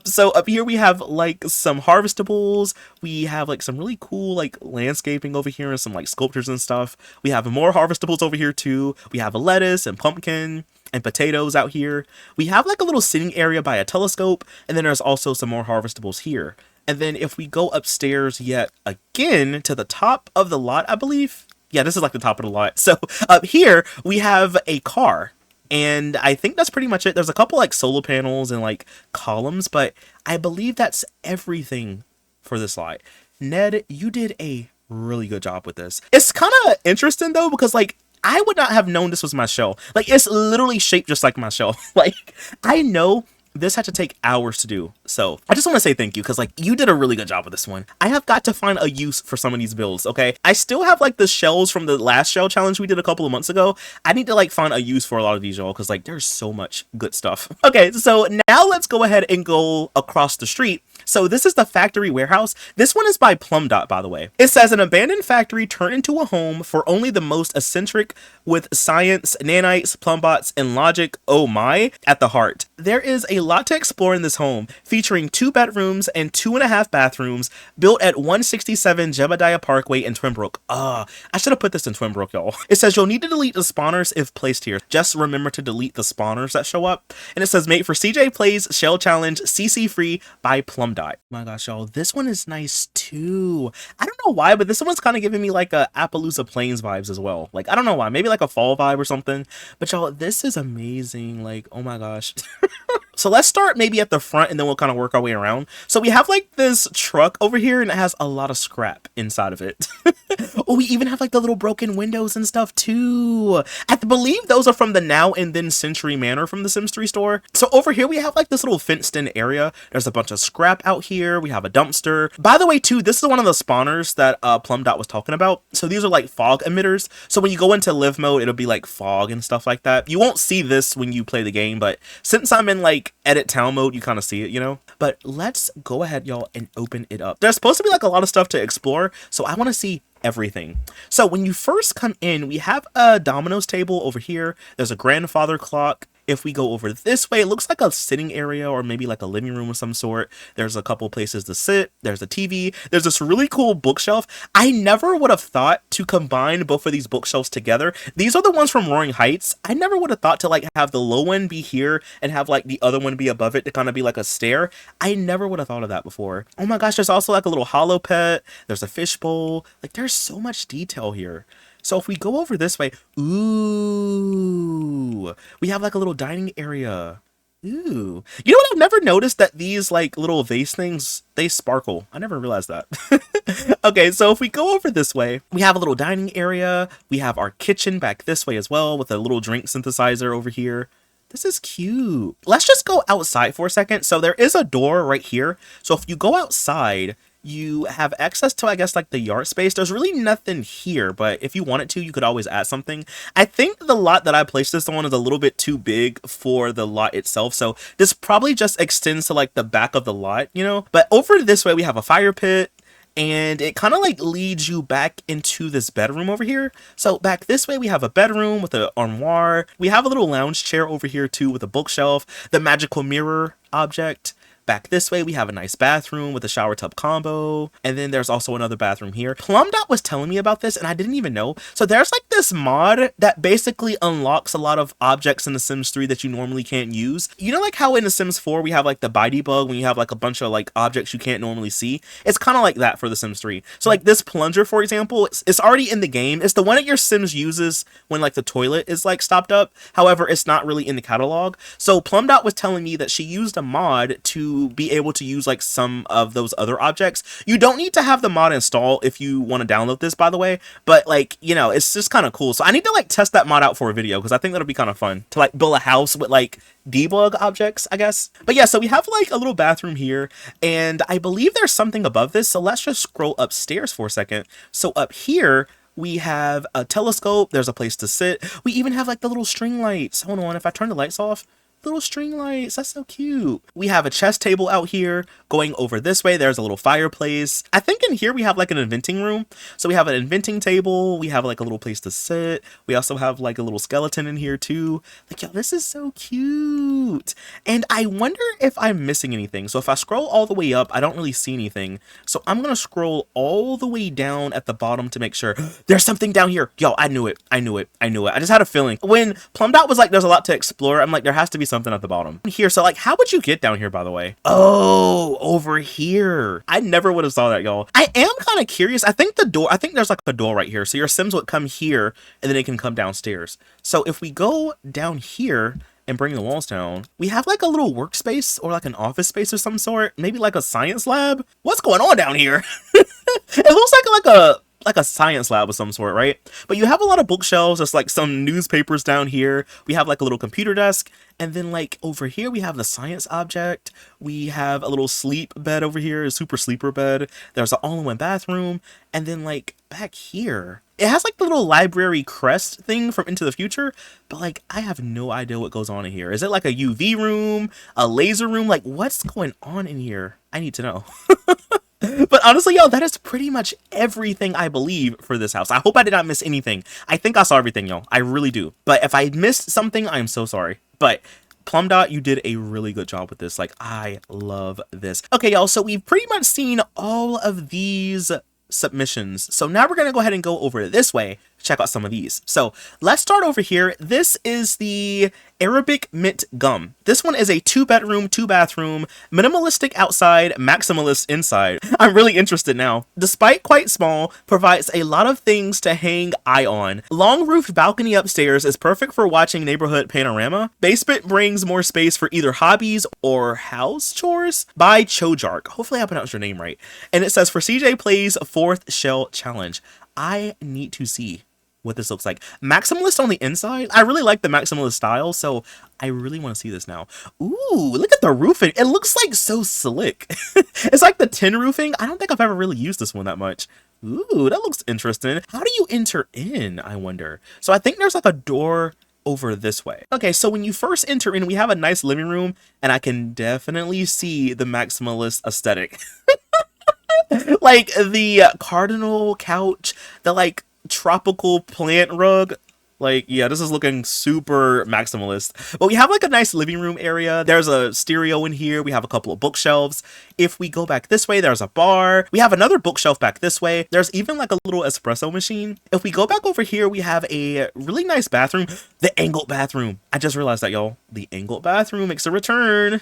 So up here we have like some harvestables. We have like some really cool like landscaping over here and some like sculptures and stuff. We have more harvestables over here too. We have a lettuce and pumpkin and potatoes out here. We have like a little sitting area by a telescope, and then there's also some more harvestables here. And then if we go upstairs yet again to the top of the lot, I believe. Yeah, this is like the top of the lot. So up here we have a car. And I think that's pretty much it. There's a couple like solar panels and like columns, but I believe that's everything for this lot. Ned, you did a really good job with this. It's kind of interesting though, because like I would not have known this was my show. Like it's literally shaped just like my show. Like I know this had to take hours to do. So I just want to say thank you because like you did a really good job with this one. I have got to find a use for some of these builds, okay? I still have like the shells from the last shell challenge we did a couple of months ago. I need to like find a use for a lot of these, y'all, because like there's so much good stuff. Okay, so now let's go ahead and go across the street. So this is the factory warehouse. This one is by Plum Dot, by the way. It says an abandoned factory turned into a home for only the most eccentric with science, nanites, plumbots, and logic, oh my, at the heart. There is a lot to explore in this home, featuring 2 bedrooms and 2.5 bathrooms, built at 167 Jebediah Parkway in Twinbrook. I should have put this in Twinbrook, y'all. It says you'll need to delete the spawners if placed here. Just remember to delete the spawners that show up. And it says made for CJ Plays Shell Challenge CC Free by Plum Dot. My gosh, y'all, this one is nice too. I don't know why, but this one's kind of giving me like a Appaloosa Plains vibes as well. Like, I don't know why, maybe like a fall vibe or something. But y'all, this is amazing. Like, oh my gosh. So let's start maybe at the front and then we'll kind of work our way around. So we have like this truck over here and it has a lot of scrap inside of it. Oh, we even have like the little broken windows and stuff too. I believe those are from the Now and Then Century Manor from the Sims 3 store. So over here we have like this little fenced in area. There's a bunch of scrap out here. We have a dumpster. By the way too, this is one of the spawners that Plum Dot was talking about. So these are like fog emitters. So when you go into live mode, it'll be like fog and stuff like that. You won't see this when you play the game, but since I'm in like edit town mode, you kind of see it, you know? But let's go ahead, y'all, and open it up. There's supposed to be like a lot of stuff to explore, so I want to see everything. So when you first come in, we have a Domino's table over here. There's a grandfather clock. If we go over this way, it looks like a sitting area or maybe like a living room of some sort. There's a couple places to sit. There's a TV. There's this really cool bookshelf. I never would have thought to combine both of these bookshelves together. These are the ones from Roaring Heights. I never would have thought to like have the low one be here and have like the other one be above it to kind of be like a stair. I never would have thought of that before. Oh my gosh, there's also like a little hollow pet. There's a fishbowl. Like there's so much detail here. So if we go over this way, ooh, we have like a little dining area. Ooh. You know what? I've never noticed that these like little vase things, they sparkle. I never realized that. Okay, so if we go over this way, we have a little dining area. We have our kitchen back this way as well with a little drink synthesizer over here. This is cute. Let's just go outside for a second. So there is a door right here. So if you go outside, You have access to, I guess, like the yard space. There's really nothing here, but if you wanted to, you could always add something. I think the lot that I placed this on is a little bit too big for the lot itself, so this probably just extends to like the back of the lot, you know? But over this way, we have a fire pit, and it kind of like leads you back into this bedroom over here. So back this way, we have a bedroom with an armoire. We have a little lounge chair over here too with a bookshelf, the magical mirror object. Back this way, we have a nice bathroom with a shower tub combo. And then there's also another bathroom here. Plumdot was telling me about this and I didn't even know. So there's like this mod that basically unlocks a lot of objects in The Sims 3 that you normally can't use. You know, like how in The Sims 4, we have like the by debug when you have like a bunch of like objects you can't normally see. It's kind of like that for The Sims 3. So like this plunger, for example, it's already in the game. It's the one that your Sims uses when like the toilet is like stopped up. However, it's not really in the catalog. So Plumdot was telling me that she used a mod to be able to use like some of those other objects. You don't need to have the mod installed if you want to download this, by the way, but like, you know, it's just kind of cool. So I need to like test that mod out for a video because I think that'll be kind of fun to like build a house with like debug objects, I guess. But yeah, so we have like a little bathroom here, and I believe there's something above this, so let's just scroll upstairs for a second. So up here we have a telescope, there's a place to sit. We even have like the little string lights. Hold on, if I turn the lights off, little string lights, that's so cute. We have a chess table out here. Going over this way, there's a little fireplace. I think in here we have like an inventing room. So we have an inventing table, we have like a little place to sit. We also have like a little skeleton in here too. Like, yo, this is so cute. And I wonder if I'm missing anything. So if I scroll all the way up, I don't really see anything. So I'm gonna scroll all the way down at the bottom to make sure. There's something down here. Yo, I knew it. I just had a feeling. When Plumdot was like, there's a lot to explore, I'm like, there has to be something at the bottom here. So like, how would you get down here, by the way? Oh, over here. I never would have saw that, y'all. I am kind of curious. I think there's like a door right here. So your Sims would come here and then they can come downstairs. So if we go down here and bring the walls down, we have like a little workspace or like an office space of some sort, maybe like a science lab. What's going on down here? It looks like a science lab of some sort, right? But you have a lot of bookshelves. There's like some newspapers down here. We have like a little computer desk. And then like over here, we have the science object. We have a little sleep bed over here, a super sleeper bed. There's an all-in-one bathroom. And then like back here, it has like the little library crest thing from Into the Future. But like, I have no idea what goes on in here. Is it like a UV room, a laser room? Like, what's going on in here? I need to know. But honestly, y'all, that is pretty much everything I believe for this house. I hope I did not miss anything. I think I saw everything, y'all. I really do. But if I missed something, I am so sorry. But Plumdot, you did a really good job with this. Like, I love this. Okay, y'all, so we've pretty much seen all of these submissions. So now we're going to go ahead and go over this way, check out some of these. So let's start over here. This is the Arabic Mint Gum. This one is a 2-bedroom, 2-bathroom, minimalistic outside, maximalist inside. I'm really interested now. Despite quite small, provides a lot of things to hang eye on. Long roofed balcony upstairs is perfect for watching neighborhood panorama. Basement brings more space for either hobbies or house chores. By Chojark. Hopefully I pronounced your name right. And it says, for CJ Plays 4th Shell Challenge. I need to see what this looks like. Maximalist on the inside. I really like the maximalist style, so I really want to see this now. Ooh, look at the roofing. It looks like so slick. It's like the tin roofing. I don't think I've ever really used this one that much. Ooh, that looks interesting. How do you enter in, I wonder? So I think there's like a door over this way. Okay, so when you first enter in, we have a nice living room, and I can definitely see the maximalist aesthetic. Like the cardinal couch, the like tropical plant rug. Like, yeah, this is looking super maximalist. But we have like a nice living room area. There's a stereo in here. We have a couple of bookshelves. If we go back this way, there's a bar. We have another bookshelf back this way. There's even like a little espresso machine. If we go back over here, we have a really nice bathroom. The angled bathroom. I just realized that, y'all. The angled bathroom makes a return.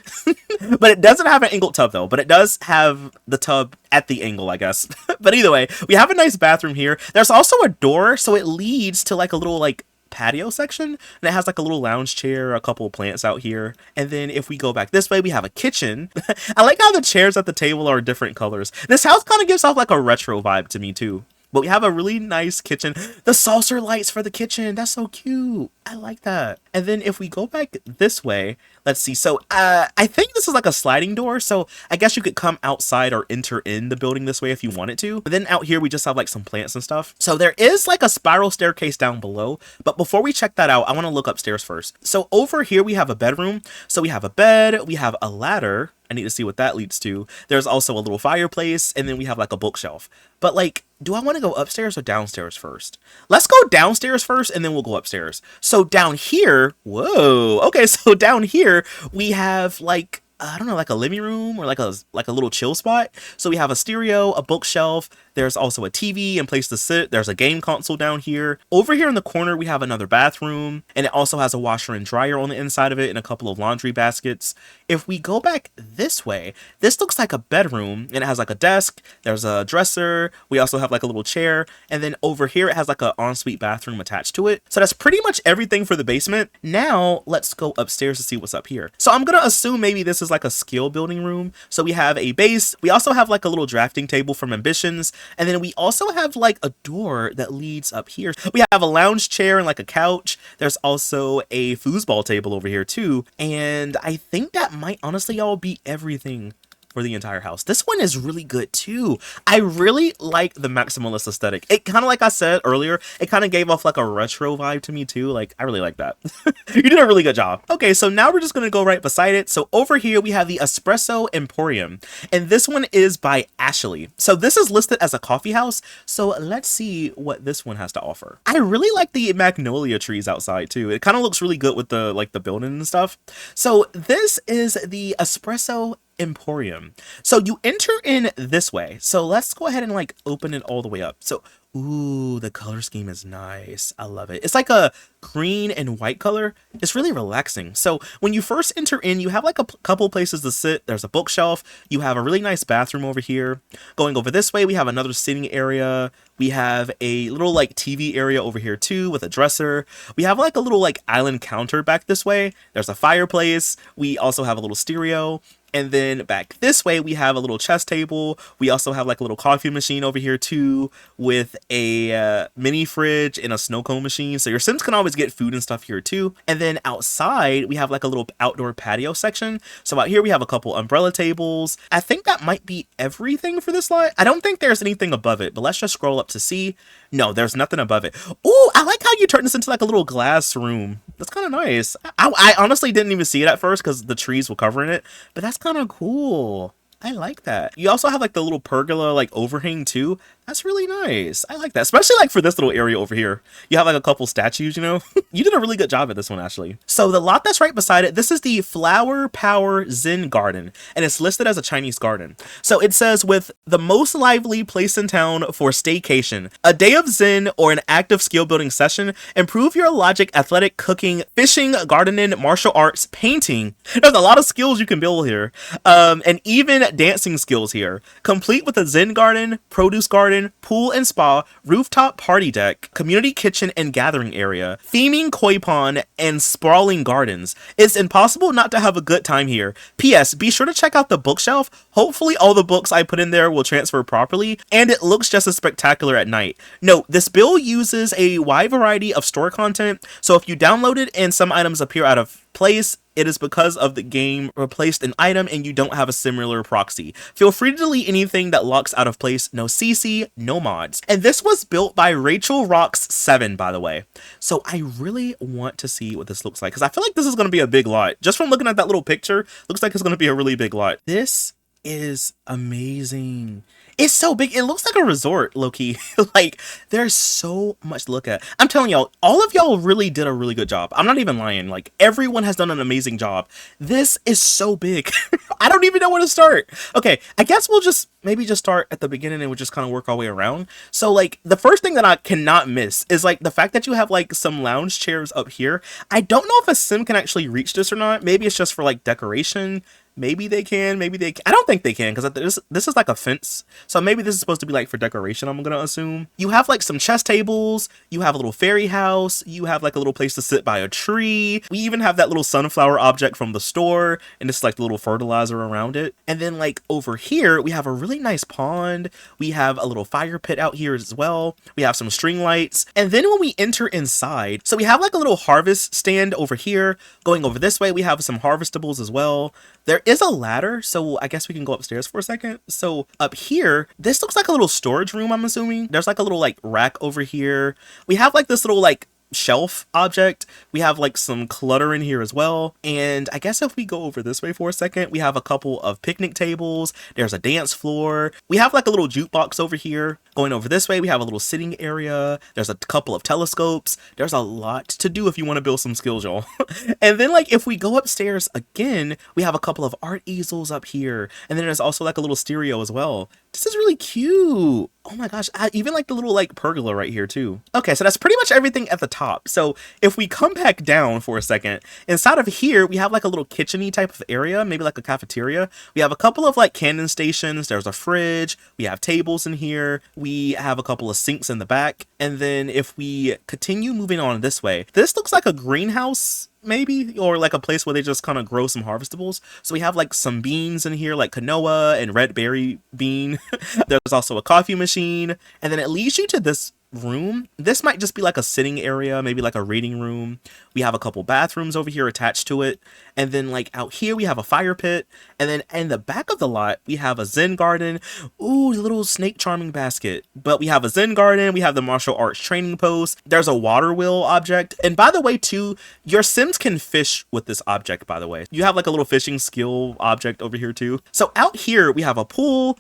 But it doesn't have an angled tub though. But it does have the tub at the angle, I guess. But either way, we have a nice bathroom here. There's also a door, so it leads to like a little like patio section, and it has like a little lounge chair, a couple of plants out here. And then if we go back this way, we have a kitchen. I like how the chairs at the table are different colors. This house kind of gives off like a retro vibe to me too. But we have a really nice kitchen. The saucer lights for the kitchen. That's so cute. I like that. And then if we go back this way, let's see. So I think this is like a sliding door. So I guess you could come outside or enter in the building this way if you wanted to. But then out here, we just have like some plants and stuff. So there is like a spiral staircase down below. But before we check that out, I want to look upstairs first. So over here, we have a bedroom. So we have a bed, we have a ladder. I need to see what that leads to. There's also a little fireplace, and then we have like a bookshelf. But like, do I want to go upstairs or downstairs first? Let's go downstairs first, and then we'll go upstairs. So down here, whoa, okay, so down here, we have like, I don't know, like a living room or like a little chill spot. So we have a stereo, a bookshelf. There's also a TV and place to sit. There's a game console down here. Over here in the corner, we have another bathroom, and it also has a washer and dryer on the inside of it and a couple of laundry baskets. If we go back this way, this looks like a bedroom, and it has like a desk. There's a dresser. We also have like a little chair, and then over here, it has like an ensuite bathroom attached to it. So that's pretty much everything for the basement. Now, let's go upstairs to see what's up here. So I'm gonna assume maybe this is like a skill building room. So we have a base. We also have like a little drafting table from ambitions. And then we also have like a door that leads up here. We have a lounge chair and like a couch. There's also a foosball table over here too. And I think that might honestly all be everything for the entire house. This one is really good too. I really like the maximalist aesthetic. It kind of, like I said earlier, it kind of gave off like a retro vibe to me too. Like, I really like that. You did a really good job. Okay, so now we're just gonna go right beside it. So over here we have the Espresso Emporium, and this one is by Ashley. So this is listed as a coffee house. So let's see what this one has to offer. I really like the magnolia trees outside too. It kind of looks really good with the like the building and stuff. So this is the Espresso Emporium. So you enter in this way. So let's go ahead and like open it all the way up. So, ooh, the color scheme is nice. I love it. It's like a green and white color. It's really relaxing. So when you first enter in, you have like a couple places to sit. There's a bookshelf. You have a really nice bathroom over here. Going over this way, we have another sitting area. We have a little like TV area over here too with a dresser. We have like a little like island counter back this way. There's a fireplace. We also have a little stereo. And then back this way, we have a little chess table. We also have like a little coffee machine over here too, with a mini fridge and a snow cone machine. So your Sims can always get food and stuff here too. And then outside, we have like a little outdoor patio section. So out here, we have a couple umbrella tables. I think that might be everything for this lot. I don't think there's anything above it, but let's just scroll up to see. No, there's nothing above it. Ooh, I like how you turn this into like a little glass room. That's kind of nice. I honestly didn't even see it at first because the trees were covering it, but that's kind of cool. I like that. You also have like the little pergola like overhang too. That's really nice. I like that, especially like for this little area over here. You have like a couple statues, you know. You did a really good job at this one, Ashley. So the lot that's right beside it, this is the Flower Power Zen Garden, and it's listed as a Chinese garden. So it says, with the most lively place in town for staycation, a day of Zen or an active skill building session, improve your logic, athletic, cooking, fishing, gardening, martial arts, painting. There's a lot of skills you can build here, and even dancing skills here, complete with a Zen garden, produce garden, pool and spa, rooftop party deck, community kitchen and gathering area, theming koi pond, and sprawling gardens. It's impossible not to have a good time here. P.S. Be sure to check out the bookshelf. Hopefully all the books I put in there will transfer properly, and it looks just as spectacular at night. Note, this build uses a wide variety of store content, so if you download it and some items appear out of place, it is because of the game replaced an item and you don't have a similar proxy. Feel free to delete anything that locks out of place. No CC, no mods. And this was built by Rachel Rocks 7, by the way. So I really want to see what this looks like, because I feel like this is going to be a big lot. Just from looking at that little picture, looks like it's going to be a really big lot. This is amazing. It's so big. It looks like a resort, low-key. Like, there's so much to look at. I'm telling y'all, all of y'all really did a really good job. I'm not even lying. Like, everyone has done an amazing job. This is so big. I don't even know where to start. Okay, I guess we'll just maybe just start at the beginning and we'll just kind of work our way around. So, like, the first thing that I cannot miss is, like, the fact that you have, like, some lounge chairs up here. I don't know if a Sim can actually reach this or not. Maybe it's just for, like, decoration. Maybe they can, maybe they can. I don't think they can because this is like a fence. So maybe this is supposed to be like for decoration, I'm gonna assume. You have like some chess tables, you have a little fairy house, you have like a little place to sit by a tree. We even have that little sunflower object from the store, and this is like the little fertilizer around it. And then like over here, we have a really nice pond. We have a little fire pit out here as well. We have some string lights. And then when we enter inside, so we have like a little harvest stand over here. Going over this way, we have some harvestables as well. There is a ladder, so I guess we can go upstairs for a second. So up here, this looks like a little storage room, I'm assuming. There's like a little like rack over here. We have like this little like shelf object. We have like some clutter in here as well. And I guess if we go over this way for a second, we have a couple of picnic tables. There's a dance floor. We have like a little jukebox over here. Going over this way, we have a little sitting area. There's a couple of telescopes. There's a lot to do if you want to build some skills, y'all. And then like if we go upstairs again, we have a couple of art easels up here. And then there's also like a little stereo as well. This is really cute. Oh my gosh, I even like the little like pergola right here too. Okay, so that's pretty much everything at the top. So if we come back down for a second, inside of here, we have like a little kitchen-y type of area, maybe like a cafeteria. We have a couple of like cannon stations. There's a fridge. We have tables in here. We have a couple of sinks in the back. And then if we continue moving on this way, this looks like a greenhouse maybe, or like a place where they just kind of grow some harvestables. So we have like some beans in here, like quinoa and red berry bean. There's also a coffee machine, and then it leads you to this room. This might just be like a sitting area, maybe like a reading room. We have a couple bathrooms over here attached to it, and then like out here we have a fire pit, and then in the back of the lot we have a zen garden. Ooh, little snake charming basket. But we have a zen garden, we have the martial arts training post, there's a water wheel object, and by the way too, your Sims can fish with this object, by the way. You have like a little fishing skill object over here too. So out here we have a pool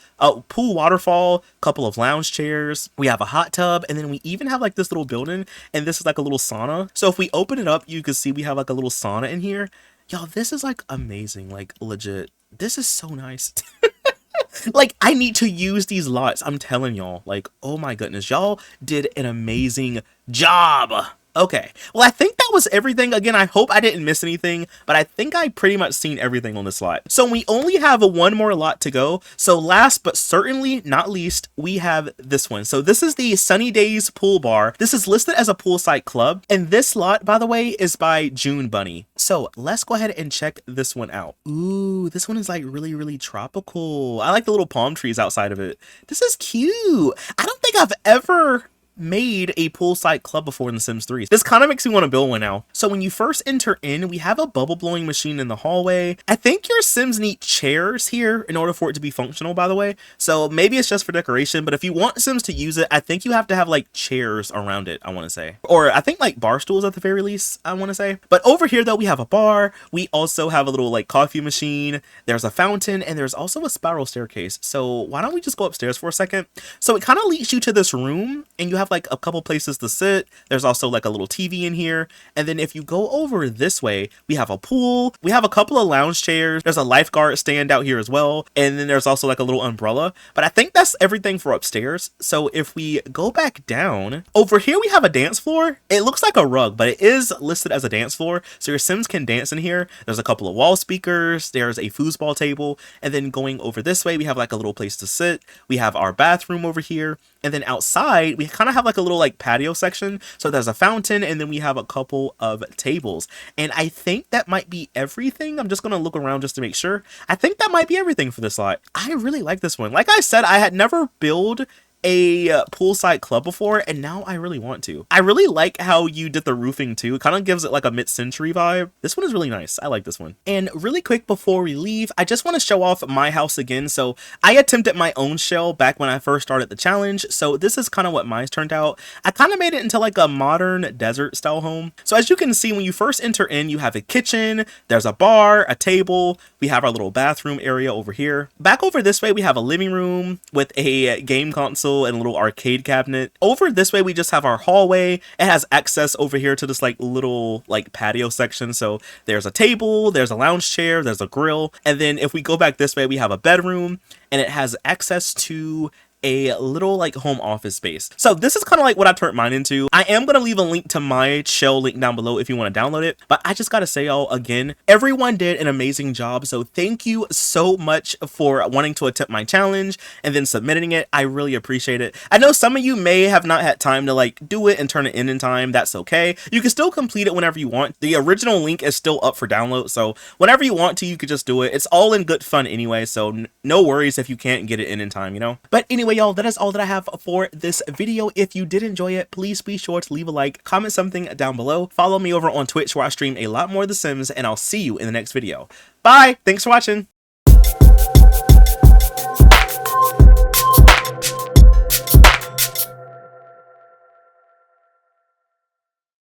waterfall, couple of lounge chairs, we have a hot tub, and then we even have like this little building, and this is like a little sauna. So if we open it up, you can see we have like a little sauna in here. Y'all, this is like amazing, like legit. This is so nice. Like, I need to use these lots, I'm telling y'all. Like, oh my goodness, y'all did an amazing job. Okay, well, I think that was everything. Again, I hope I didn't miss anything, but I think I pretty much seen everything on this lot. So we only have one more lot to go. So last but certainly not least, we have this one. So this is the Sunny Days Pool Bar. This is listed as a poolside club, and this lot, by the way, is by June Bunny. So let's go ahead and check this one out. Ooh, this one is like really, really tropical. I like the little palm trees outside of it. This is cute. I don't think I've ever made a poolside club before in The Sims 3. This kind of makes me want to build one now. So when you first enter in, we have a bubble blowing machine in the hallway. I think your Sims need chairs here in order for it to be functional, by the way. So maybe it's just for decoration, but if you want Sims to use it, I think you have to have like chairs around it, I want to say. Or I think like bar stools at the very least, I want to say. But over here though, we have a bar. We also have a little like coffee machine. There's a fountain, and there's also a spiral staircase. So why don't we just go upstairs for a second? So it kind of leads you to this room, and you have like a couple places to sit. There's also like a little TV in here. And then if you go over this way, we have a pool. We have a couple of lounge chairs. There's a lifeguard stand out here as well. And then there's also like a little umbrella. But I think that's everything for upstairs. So if we go back down, over here we have a dance floor. It looks like a rug, but it is listed as a dance floor. So your Sims can dance in here. There's a couple of wall speakers. There's a foosball table. And then going over this way, we have like a little place to sit. We have our bathroom over here. And then outside, we kind of have like a little like patio section. So there's a fountain, and then we have a couple of tables. And I think that might be everything. I'm just going to look around just to make sure. I think that might be everything for this lot. I really like this one. Like I said, I had never built a poolside club before, and now I really want to. I really like how you did the roofing too. It kind of gives it like a mid-century vibe. This one is really nice. I like this one. And really quick before we leave, I just want to show off my house again. So I attempted my own shell back when I first started the challenge. So this is kind of what mine turned out. I kind of made it into like a modern desert style home. So as you can see, when you first enter in, you have a kitchen, there's a bar, a table, we have our little bathroom area over here. Back over this way, we have a living room with a game console and a little arcade cabinet. Over this way, we just have our hallway. It has access over here to this like little like patio section. So there's a table, there's a lounge chair, there's a grill. And then if we go back this way, we have a bedroom, and it has access to a little like home office space. So this is kind of like what I turned mine into. I am going to leave a link to my shell link down below if you want to download it, but I just got to say, y'all, again, everyone did an amazing job. So thank you so much for wanting to attempt my challenge and then submitting it. I really appreciate it. I know some of you may have not had time to like do it and turn it in time. That's okay. You can still complete it whenever you want. The original link is still up for download, so whenever you want to, you could just do it. It's all in good fun anyway, so no worries if you can't get it in time, you know? But anyway, y'all, that is all that I have for this video. If you did enjoy it, please be sure to leave a like, comment something down below, follow me over on Twitch where I stream a lot more of The Sims, and I'll see you in the next video. Bye! Thanks for watching!